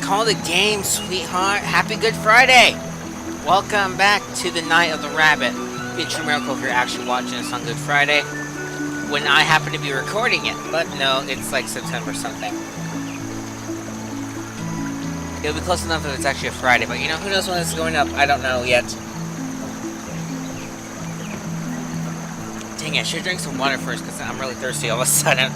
call the game, sweetheart. Happy Good Friday. Welcome back to the Night of the Rabbit. It's a miracle if you're actually watching this on Good Friday, when I happen to be recording it. But no, it's like September something. It'll be close enough if it's actually a Friday, but you know, who knows when it's going up? I don't know yet. Dang it, I should drink some water first because I'm really thirsty all of a sudden.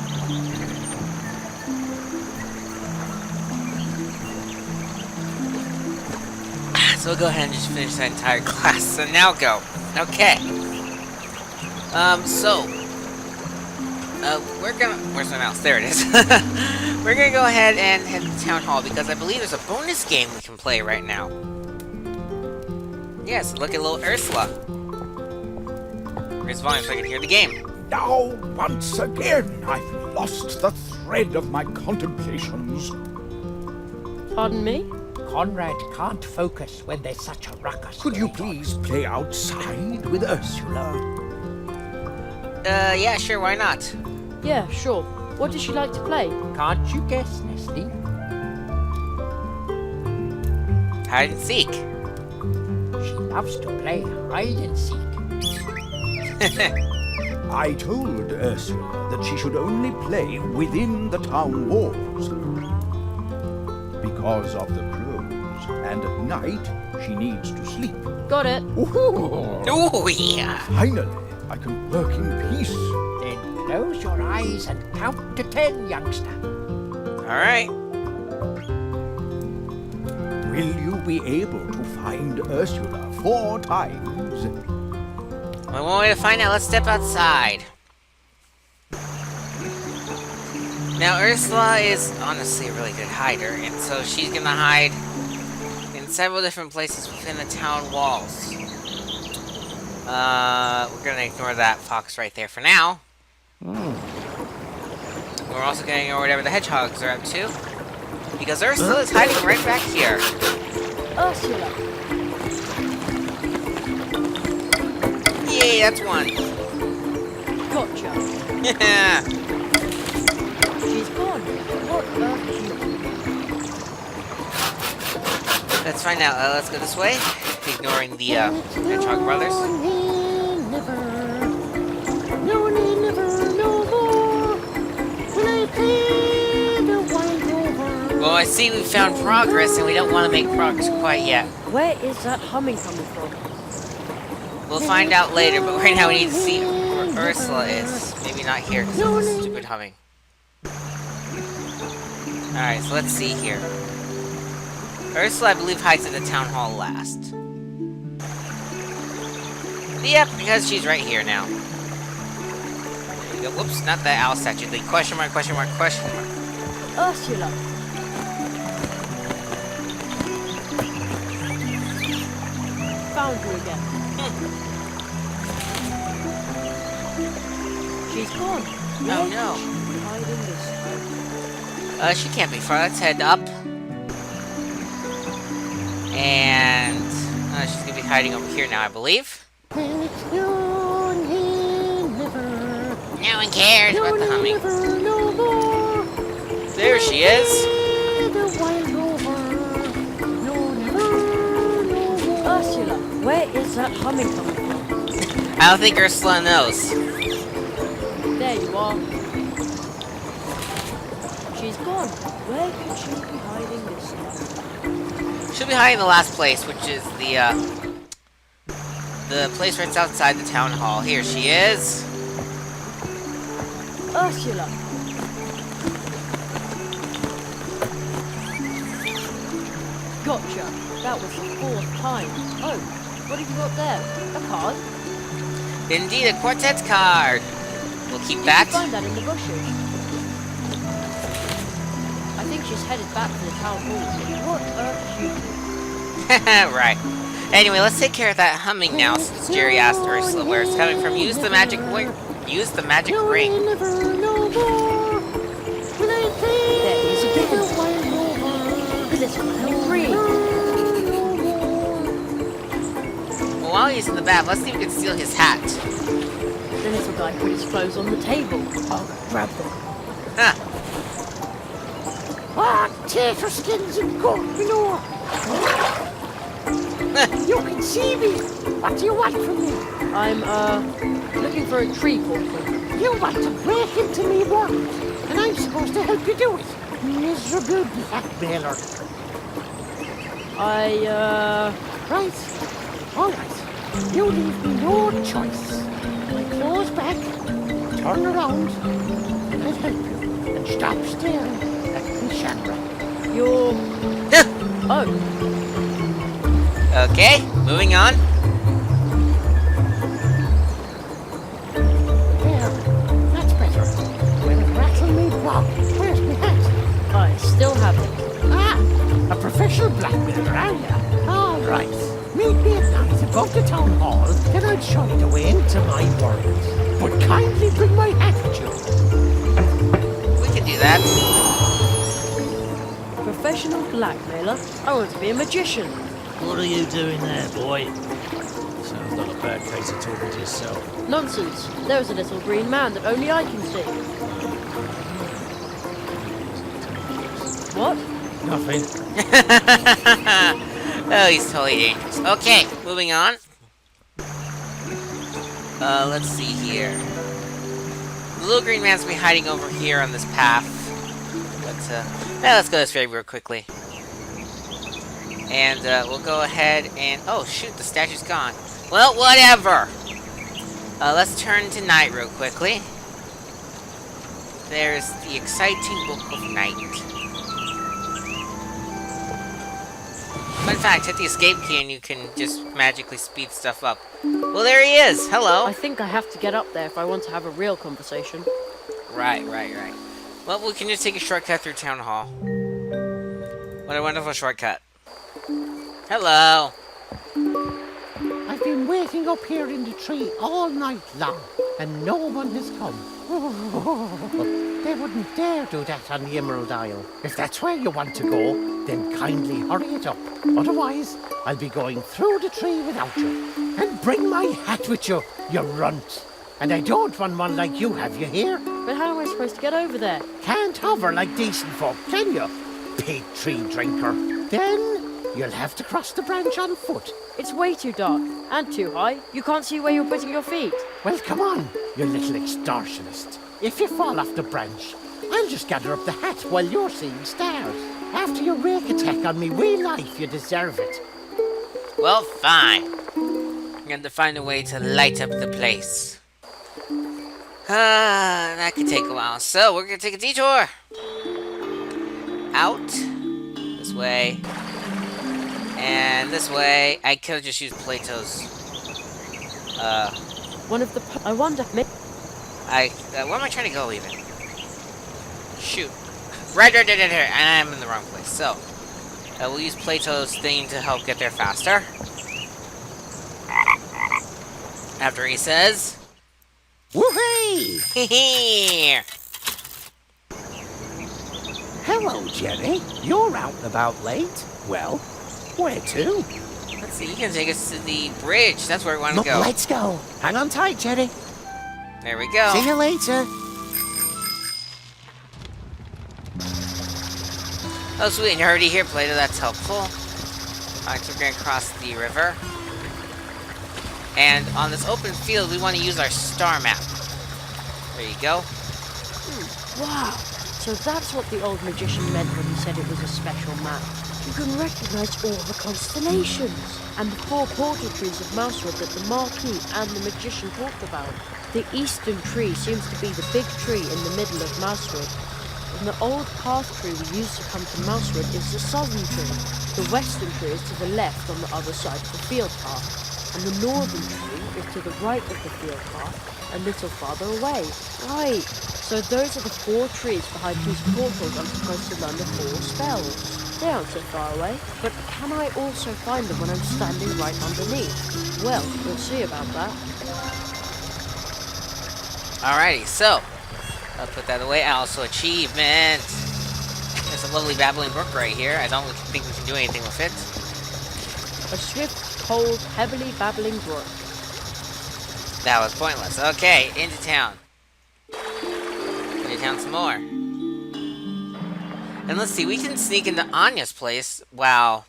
So we'll go ahead and just finish that entire class. So now go. Okay. We're gonna... Where's my mouse? There it is. We're gonna go ahead and head to the town hall because I believe there's a bonus game we can play right now. Yes, look at little Ursula. Raise volume so I can hear the game. Now, once again, I've lost the thread of my contemplations. Pardon me? Conrad can't focus when there's such a ruckus. Could you going on. please play outside with Ursula? Yeah, sure, why not? Yeah, sure. What does she like to play? Can't you guess, Nesty? Hide and seek. She loves to play hide and seek. I told Ursula that she should only play within the town walls because of the crows, and at night she needs to sleep. Got it. Ooh, yeah. Finally, I can work in peace. Then close your eyes and count to 10, youngster. Alright. Will you be able to find Ursula 4 times? Well, one way to find out, let's step outside. Now, Ursula is honestly a really good hider, and so she's gonna hide in several different places within the town walls. We're gonna ignore that fox right there for now. We're also gonna ignore whatever the hedgehogs are up to, because Ursula is hiding right back here. Ursula. Yay, that's one. Gotcha. Yeah. She's gone. What about you? Let's find out. Let's go this way, ignoring the hedgehog brothers. Well, I see we found progress, and we don't want to make progress quite yet. Where is that humming coming from? We'll find out later, but right now we need to see where Ursula is. Maybe not here, because of the stupid humming. Alright, so let's see here. Ursula, I believe, hides at the town hall last. Yep, because she's right here now. There you go. Whoops, not that owl statue. The question mark, question mark, question mark. Ursula. Found you again. She's gone. Oh no. Hiding this time. She can't be far. Let's head up. And she's gonna be hiding over here now, I believe. No one cares about the humming. There she is. Ursula, where is that humming coming from? I don't think Ursula knows. There you are. She's gone. Where could she be hiding this time? She'll be hiding in the last place, which is the place right outside the town hall. Here she is. Ursula. Gotcha. That was the 4th time. Oh, what have you got there? A card? Indeed, a quartet card. We'll keep Did that. you find that in the bushes? I think she's headed back to the town hall. What a cutie. Right. Anyway, let's take care of that humming now, since Jerry asked Ursula where it's coming from. Use the magic ring. Use the magic ring. There he is again. This one, green. Well, while he's in the bath, let's see if we can steal his hat. The little guy put his clothes on the table. I'll grab them. Huh. 1, 2, gator skins and goat manure. You can see me. What do you want from me? I'm, looking for a tree portrait. You want to break into me world, and I'm supposed to help you do it. Miserable blackmailer. Right. All right. You leave me no choice. Close back, turn around, and help you. And stop staring at me, Shandra. You're... Oh, Okay, moving on. There, that's better. Well, rattle me Bob. Where's my hat? I still have it. Ah, a professional blackmailer, are ya? All right. Meet me at night above the town hall, then I'll show you the way into my world. But kindly bring my hat with you. We can do that. Professional blackmailer? I want to be a magician. What are you doing there, boy? Sounds like a bad case of talking to yourself. Nonsense. There's a little green man that only I can see. What? Nothing. Oh, he's totally dangerous. Okay, moving on. Let's see here. The little green man's be hiding over here on this path. But, now let's go this way real quickly. And, we'll go ahead and... Oh, shoot, the statue's gone. Well, whatever! Let's turn to night real quickly. There's the exciting Book of Night. Fun fact, hit the escape key and you can just magically speed stuff up. Well, there he is! Hello! I think I have to get up there if I want to have a real conversation. Right. Well, we can just take a shortcut through Town Hall. What a wonderful shortcut. Hello! I've been waiting up here in the tree all night long, and no one has come. They wouldn't dare do that on the Emerald Isle. If that's where you want to go, then kindly hurry it up. Otherwise, I'll be going through the tree without you. And bring my hat with you, you runt. And I don't want one like you have, you hear? But how am I supposed to get over there? Can't hover like decent folk, can you? Pig tree drinker. Then you'll have to cross the branch on foot. It's way too dark and too high. You can't see where you're putting your feet. Well, come on, you little extortionist. If you fall off the branch, I'll just gather up the hat while you're seeing stars. After your rake attack on me wee life, you deserve it. Well, fine. I'm going to find a way to light up the place. That could take a while. So, we're going to take a detour. Out. This way. And this way. I could have just used Plato's. One of the... I wonder... Where am I trying to go, even? Shoot. Right. I'm in the wrong place. So, we'll use Plato's thing to help get there faster. After he says... Woohoo! Hehe! Hello, Jenny. You're out and about late. Well, where to? Let's see, you can take us to the bridge. That's where we want to Look, go. let's go. Hang on tight, Jenny. There we go. See you later. Oh, sweet, and you're already here, Plato. That's helpful. Alright, so we're going to cross the river. And on this open field, we want to use our star map. There you go. Wow. So that's what the old magician meant when he said it was a special map. You can recognize all the constellations and the 4 portal trees of Mousewood that the Marquis and the magician talked about. The eastern tree seems to be the big tree in the middle of Mousewood. And the old path tree we used to come to Mousewood is the southern tree. The western tree is to the left on the other side of the field path. And the northern tree is to the right of the field path, a little farther away. Right, so those are the 4 trees behind whose portals I'm supposed to learn the 4 spells. They aren't so far away, but can I also find them when I'm standing right underneath? Well, we'll see about that. Alrighty, so I'll put that away. Also, achievement. There's a lovely babbling brook right here. I don't think we can do anything with it. A swift, cold, heavily babbling brook. That was pointless. Okay, into town. Into town some more. And let's see, we can sneak into Anya's place while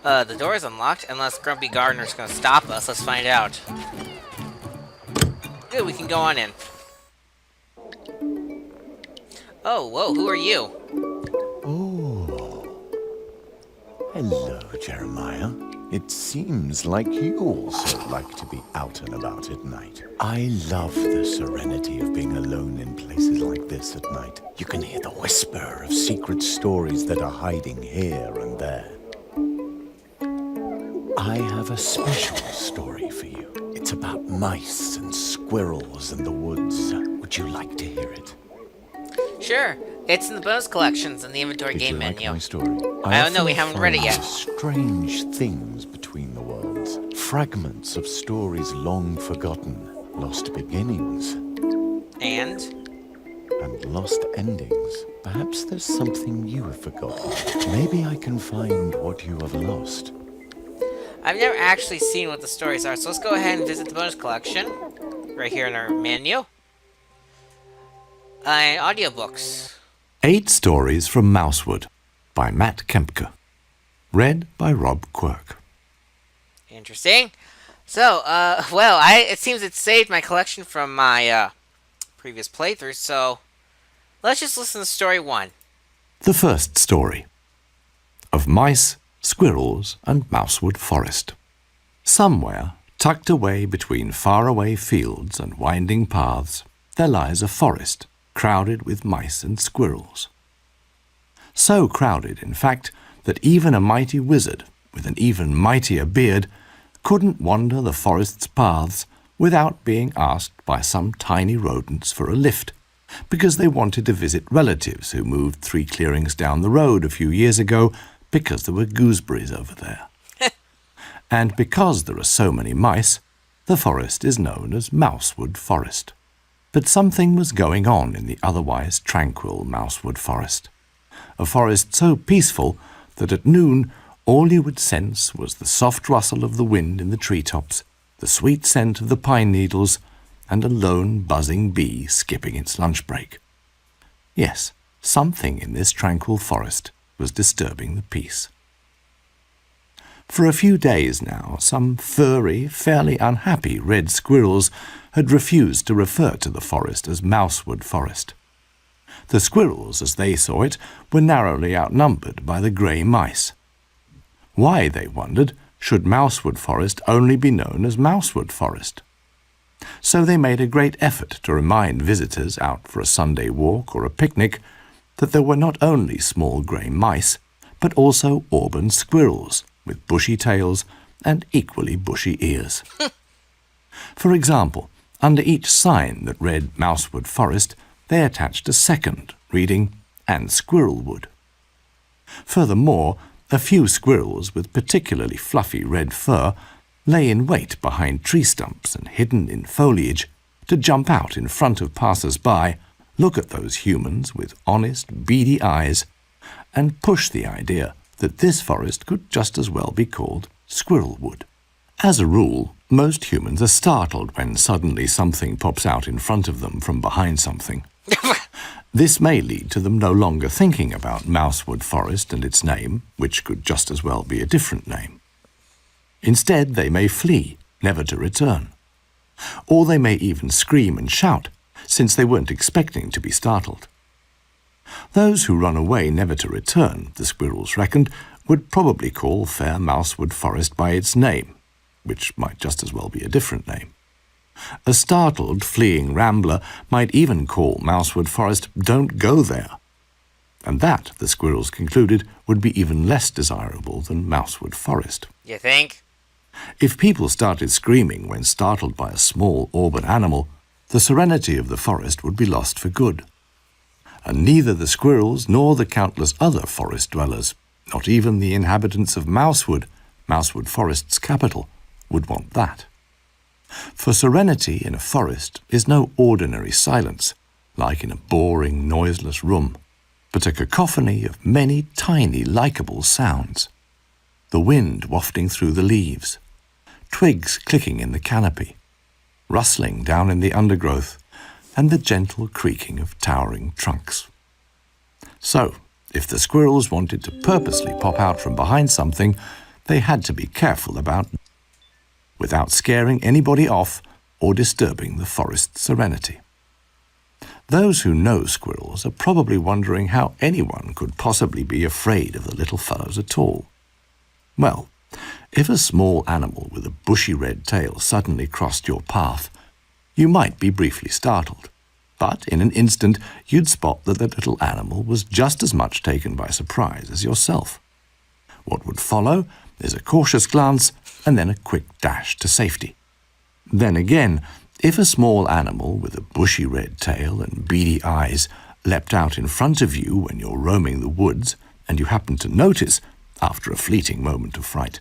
the door is unlocked, unless Grumpy Gardener's gonna stop us. Let's find out. Good, we can go on in. Oh, whoa, who are you? Oh. Hello, Jeremiah. It seems like you also like to be out and about at night. I love the serenity of being alone in places like this at night. You can hear the whisper of secret stories that are hiding here and there. I have a special story for you. It's about mice and squirrels in the woods. Would you like to hear it? Sure, it's in the bonus collections in the inventory Did game you like menu. my story? I don't know, we often haven't read it find yet. Strange things between the worlds. Fragments of stories long forgotten. Lost beginnings And? and lost endings. Perhaps there's something you have forgotten. Maybe I can find what you have lost. I've never actually seen what the stories are, so let's go ahead and visit the bonus collection. Right here in our menu. And audiobooks. 8 Stories from Mousewood by Matt Kempker. Read by Rob Quirk. Interesting. So, well, it seems it saved my collection from my, previous playthrough, so let's just listen to story 1. The first story. Of mice, squirrels, and Mousewood Forest. Somewhere, tucked away between faraway fields and winding paths, there lies a forest crowded with mice and squirrels. So crowded, in fact, that even a mighty wizard with an even mightier beard couldn't wander the forest's paths without being asked by some tiny rodents for a lift, because they wanted to visit relatives who moved 3 clearings down the road a few years ago because there were gooseberries over there. And because there are so many mice, the forest is known as Mousewood Forest. But something was going on in the otherwise tranquil Mousewood Forest. A forest so peaceful that at noon all you would sense was the soft rustle of the wind in the treetops, the sweet scent of the pine needles, and a lone buzzing bee skipping its lunch break. Yes, something in this tranquil forest was disturbing the peace. For a few days now, some furry, fairly unhappy red squirrels had refused to refer to the forest as Mousewood Forest. The squirrels, as they saw it, were narrowly outnumbered by the grey mice. Why, they wondered, should Mousewood Forest only be known as Mousewood Forest? So they made a great effort to remind visitors out for a Sunday walk or a picnic that there were not only small grey mice, but also auburn squirrels with bushy tails and equally bushy ears. For example, under each sign that read Mousewood Forest, they attached a second, reading, and Squirrelwood. Furthermore, a few squirrels with particularly fluffy red fur lay in wait behind tree stumps and hidden in foliage to jump out in front of passers-by, look at those humans with honest, beady eyes, and push the idea that this forest could just as well be called Squirrelwood. As a rule, most humans are startled when suddenly something pops out in front of them from behind something. This may lead to them no longer thinking about Mousewood Forest and its name, which could just as well be a different name. Instead, they may flee, never to return. Or they may even scream and shout, since they weren't expecting to be startled. Those who run away never to return, the squirrels reckoned, would probably call fair Mousewood Forest by its name, which might just as well be a different name. A startled, fleeing rambler might even call Mousewood Forest Don't Go There. And that, the squirrels concluded, would be even less desirable than Mousewood Forest. You think? If people started screaming when startled by a small auburn animal, the serenity of the forest would be lost for good. And neither the squirrels nor the countless other forest dwellers, not even the inhabitants of Mousewood, Mousewood Forest's capital, would want that. For serenity in a forest is no ordinary silence, like in a boring, noiseless room, but a cacophony of many tiny, likeable sounds. The wind wafting through the leaves, twigs clicking in the canopy, rustling down in the undergrowth, and the gentle creaking of towering trunks. So, If the squirrels wanted to purposely pop out from behind something, they had to be careful without scaring anybody off or disturbing the forest's serenity. Those who know squirrels are probably wondering how anyone could possibly be afraid of the little fellows at all. Well, if a small animal with a bushy red tail suddenly crossed your path, you might be briefly startled, but in an instant you'd spot that the little animal was just as much taken by surprise as yourself. What would follow is a cautious glance and then a quick dash to safety. Then again, if a small animal with a bushy red tail and beady eyes leapt out in front of you when you're roaming the woods, and you happened to notice, after a fleeting moment of fright,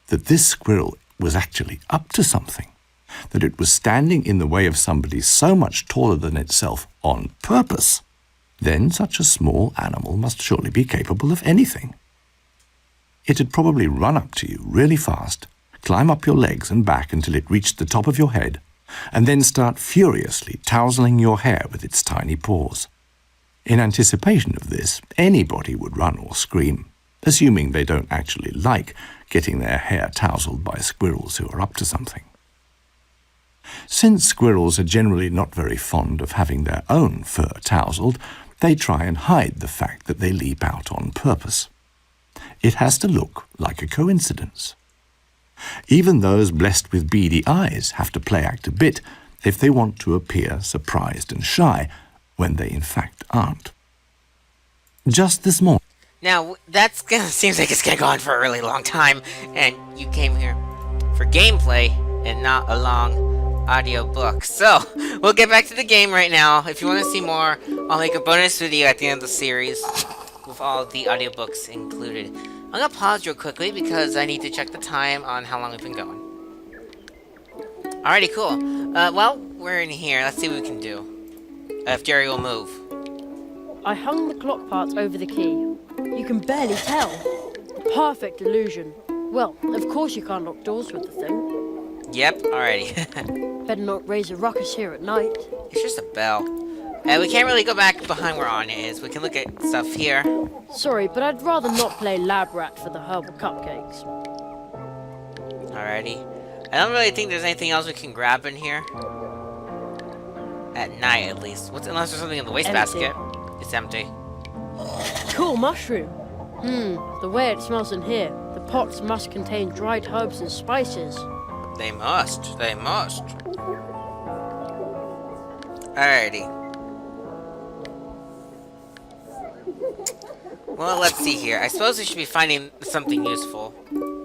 that this squirrel was actually up to something, that it was standing in the way of somebody so much taller than itself on purpose, then such a small animal must surely be capable of anything. It'd probably run up to you really fast, climb up your legs and back until it reached the top of your head, and then start furiously tousling your hair with its tiny paws. In anticipation of this, anybody would run or scream, assuming they don't actually like getting their hair tousled by squirrels who are up to something. Since squirrels are generally not very fond of having their own fur tousled, they try and hide the fact that they leap out on purpose. It has to look like a coincidence. Even those blessed with beady eyes have to play act a bit if they want to appear surprised and shy when they in fact aren't. Just this morning. Now, seems like it's gonna go on for a really long time, and you came here for gameplay and not a long audio book. So, we'll get back to the game right now. If you want to see more, I'll make a bonus video at the end of the series with all the audiobooks included. I'm gonna pause real quickly because I need to check the time on how long we've been going. Alrighty, cool. Well, we're in here. Let's see what we can do. If Jerry will move. I hung the clock parts over the key. You can barely tell. Perfect illusion. Well, of course you can't lock doors with the thing. Yep, alrighty. Better not raise a ruckus here at night. It's just a bell. We can't really go back behind where Anya is. We can look at stuff here. Sorry, but I'd rather not play lab rat for the herbal cupcakes. Alrighty. I don't really think there's anything else we can grab in here. At night, at least. Unless there's something in the wastebasket. It's empty. Cool mushroom. The way it smells in here. The pots must contain dried herbs and spices. They must. They must. Alrighty. Well, let's see here. I suppose we should be finding something useful.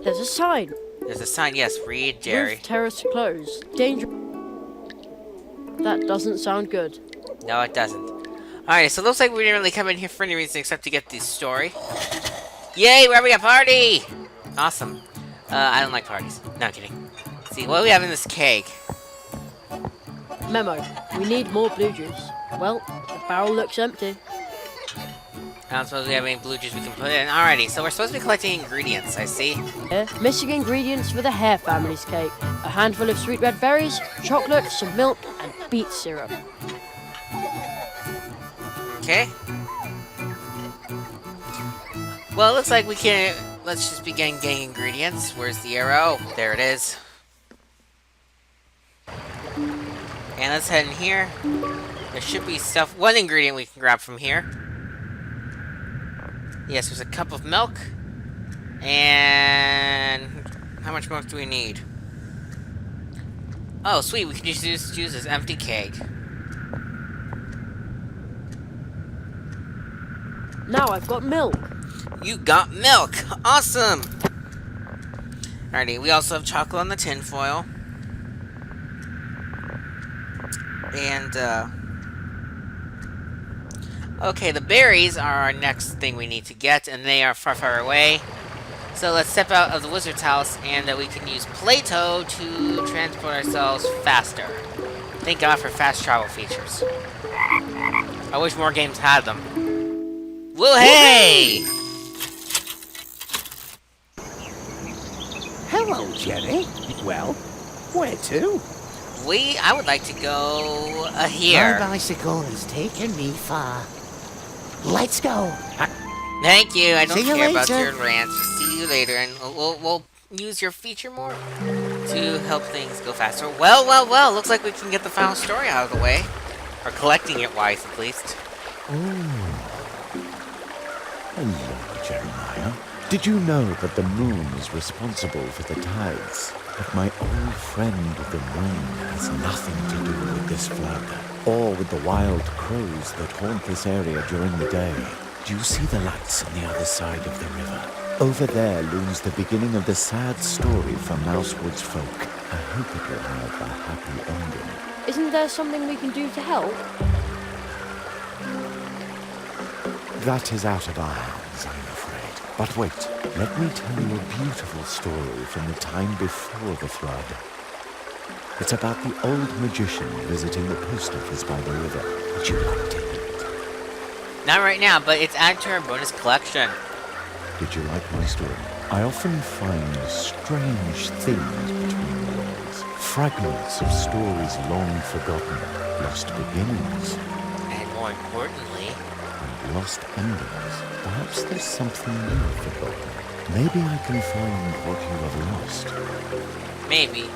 There's a sign. There's a sign, yes. Read, Jerry. Roof terrace closed. Danger. That doesn't sound good. No, it doesn't. Alright, so it looks like we didn't really come in here for any reason except to get the story. Yay, we're having a party! Awesome. I don't like parties. No, I'm kidding. Let's see, what do we have in this cake? Memo. We need more blue juice. Well, the barrel looks empty. I don't suppose we have any blue juice we can put in. Alrighty, so we're supposed to be collecting ingredients, I see. Missing ingredients for the Hare family's cake. A handful of sweet red berries, chocolate, some milk, and beet syrup. Okay. Well, it looks like we can... Let's just begin getting ingredients. Where's the arrow? There it is. And let's head in here. There should be one ingredient we can grab from here. Yes, there's a cup of milk. And... how much milk do we need? Oh, sweet. We can just use this empty keg. Now I've got milk. You got milk! Awesome! Alrighty, we also have chocolate on the tin foil. And, okay, the berries are our next thing we need to get, and they are far, far away. So let's step out of the wizard's house, and we can use Plato to transport ourselves faster. Thank God for fast travel features. I wish more games had them. Well, hey! Hello, Jerry. Well, where to? I would like to go here. My bicycle is taking me far. Let's go. Thank you. I don't See you care about later. your rants. See you later, and we'll use your feature more to help things go faster. Well. Looks like we can get the final story out of the way, or collecting it wise at least. Hello, Jeremiah. Did you know that the moon is responsible for the tides? But my old friend the moon has nothing to do with this flood, or with the wild crows that haunt this area during the day. Do you see the lights on the other side of the river? Over there looms the beginning of the sad story for Mousewood's folk. I hope it will have a happy ending. Isn't there something we can do to help? That is out of our hands, I'm afraid. But wait, let me tell you a beautiful story from the time before the flood. It's about the old magician visiting the post office by the river. Would you like to hear it? Not right now, but it's added to our bonus collection. Did you like my story? I often find strange things between the worlds. Fragments of stories long forgotten, lost beginnings, And more importantly, and lost endings. Perhaps there's something you've forgotten. Maybe I can find what you have lost. maybe.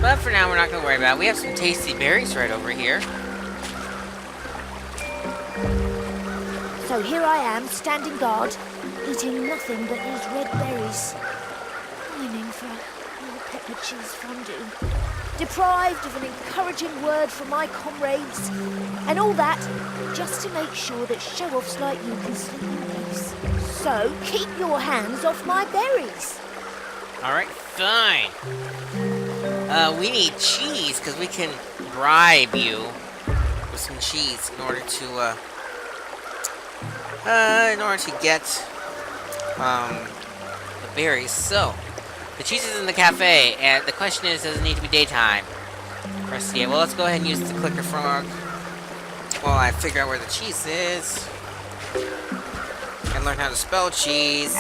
But for now, we're not gonna worry about it. We have some tasty berries right over here. So here I am, standing guard, eating nothing but these red berries. Pining for a little pepper cheese fondue. Deprived of an encouraging word from my comrades. And all that just to make sure that show-offs like you can sleep in peace. So keep your hands off my berries. Alright, fine. We need cheese, because we can bribe you with some cheese in order to get the berries. So, the cheese is in the cafe, and the question is, does it need to be daytime? Press yeah. Well, let's go ahead and use the clicker frog while I figure out where the cheese is and learn how to spell cheese.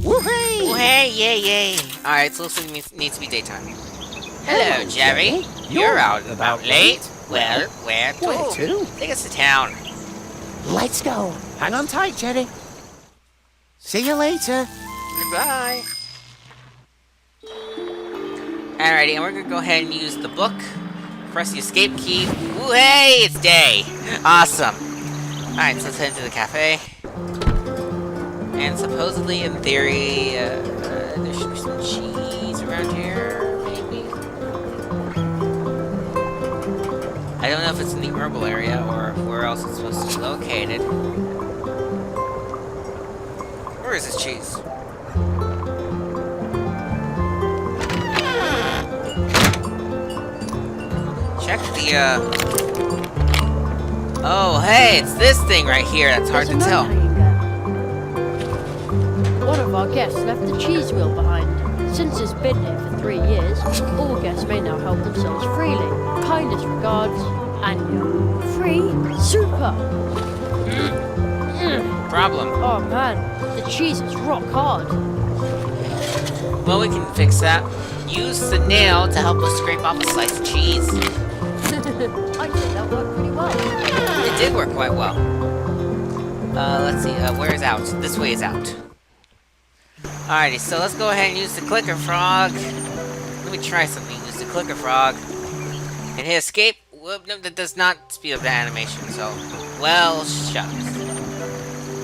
Woohoo! Oh, hey, yay. Alright, so looks like it needs to be daytime. Hello, Jerry. You're out about late. Well, where to? Where to? Take us to town. Let's go. Hang on tight, Jerry. See you later. Goodbye. Alrighty, and we're gonna go ahead and use the book. Press the escape key. Ooh, hey, it's day. Awesome. Alright, so let's head into the cafe. And supposedly, in theory, there should be some cheese around here, maybe. I don't know if it's in the herbal area or where else it's supposed to be located. Where is this cheese? Check the, Oh, hey, it's this thing right here that's hard to There's a tell. note hanging there. One of our guests left the cheese wheel behind. Since it's been here for 3 years, all guests may now help themselves freely. Kindest regards, Anya. Free? Super! Problem. Oh man, the cheese is rock hard. Well, we can fix that. Use the nail to help us scrape off a slice of cheese. I'd say that worked pretty well. It did work quite well. Let's see, where is out? This way is out. Alrighty, so let's go ahead and use the clicker frog. Let me try something. Use the clicker frog. And hit escape. Whoop, no, that does not speed up the animation, so... Well, shucks.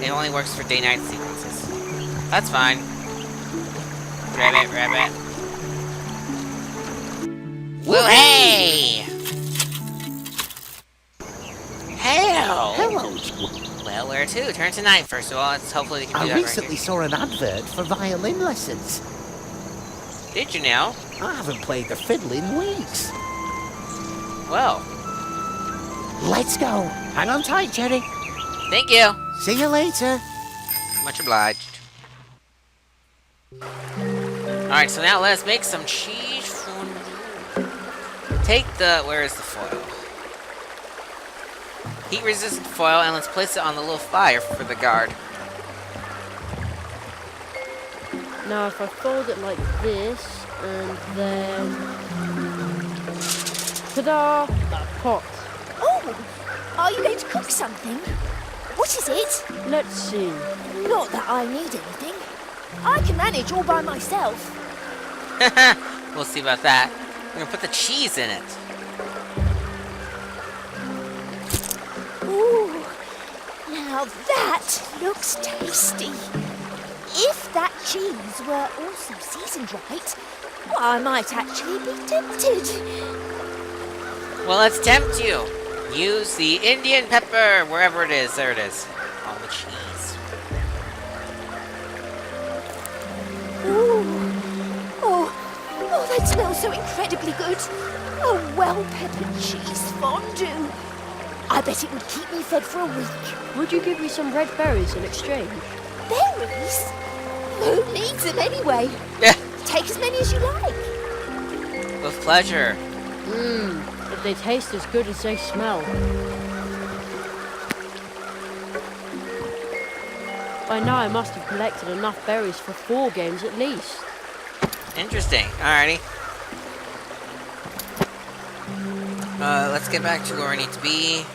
It only works for day-night sequences. That's fine. Rabbit. Well, hey! Hello! Hello. Well, where to? Turn to night, first of all. Let's hopefully they can do I that right recently saw an advert for violin lessons. here. Did you now? I haven't played the fiddle in weeks. Well, Let's go. Hang on tight, Jerry. thank you. See you later. Much obliged. Alright, so now let's make some cheese fondue. Take the... where is the foil? Heat-resistant foil, and let's place it on the little fire for the guard. Now if I fold it like this, and then... Ta-da! A pot. Oh, are you going to cook something. What is it? Let's see. Not that I need anything. I can manage all by myself. We'll see about that. We're gonna put the cheese in it. Ooh, now that looks tasty. If that cheese were also seasoned right, I might actually be tempted. Well, let's tempt you. Use the Indian pepper, wherever it is. There it is. On the cheese. Ooh. Oh, that smells so incredibly good. A well-peppered cheese fondue. I bet it would keep me fed for a week. Would you give me some red berries in exchange? Berries? Who needs them anyway? Yeah. Take as many as you like. With pleasure. If they taste as good as they smell. By now I must have collected enough berries for 4 games at least. Interesting. Alrighty. Let's get back to where I need to be.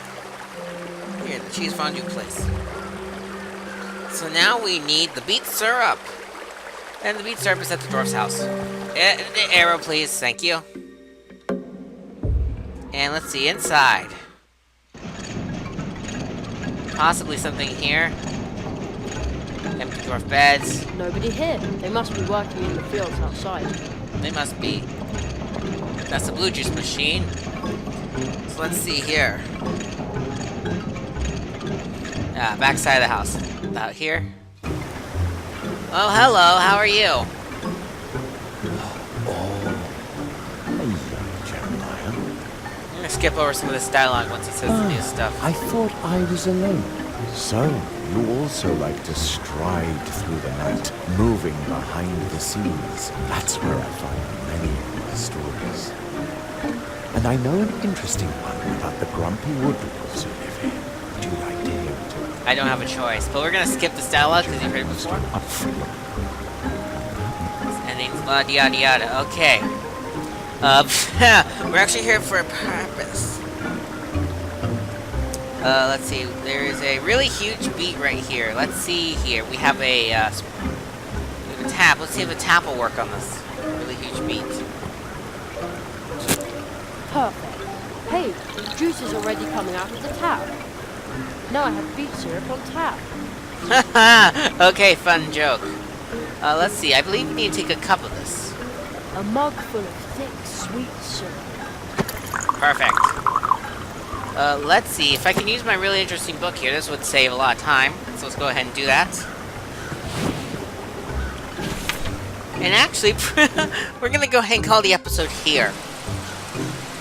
Here, the cheese fondue place. So now we need the beet syrup. And the beet syrup is at the dwarf's house. The arrow, please. Thank you. And let's see, inside. Possibly something here. Empty dwarf beds. Nobody here. They must be working in the fields outside. They must be. That's the blue juice machine. So let's see here. Backside of the house. About here. Oh, hello. How are you? Hello, Jeremiah. I'm gonna skip over some of this dialogue once it says the new stuff. I thought I was alone. So, you also like to stride through the night, moving behind the scenes. That's where I find many of my stories. And I know an interesting one about the grumpy woodwolves who live here. Would you like to hear it? I don't have a choice, but we're gonna skip this dialogue because you've heard it before. Up front. Endings, yada yada yada. Okay. We're actually here for a purpose. Let's see. There is a really huge beet right here. Let's see here. We have a tap. Let's see if a tap will work on this really huge beet. Perfect. Hey, the juice is already coming out of the tap. Now I have beet syrup on tap. Okay, fun joke. Let's see. I believe we need to take a cup of this. A mug full of thick, sweet syrup. Perfect. Let's see. If I can use my really interesting book here, this would save a lot of time. So let's go ahead and do that. And actually, we're going to go ahead and call the episode here.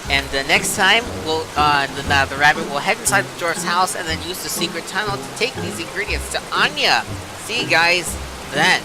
And next time, we'll the rabbit will head inside the dwarf's house and then use the secret tunnel to take these ingredients to Anya. See you guys then.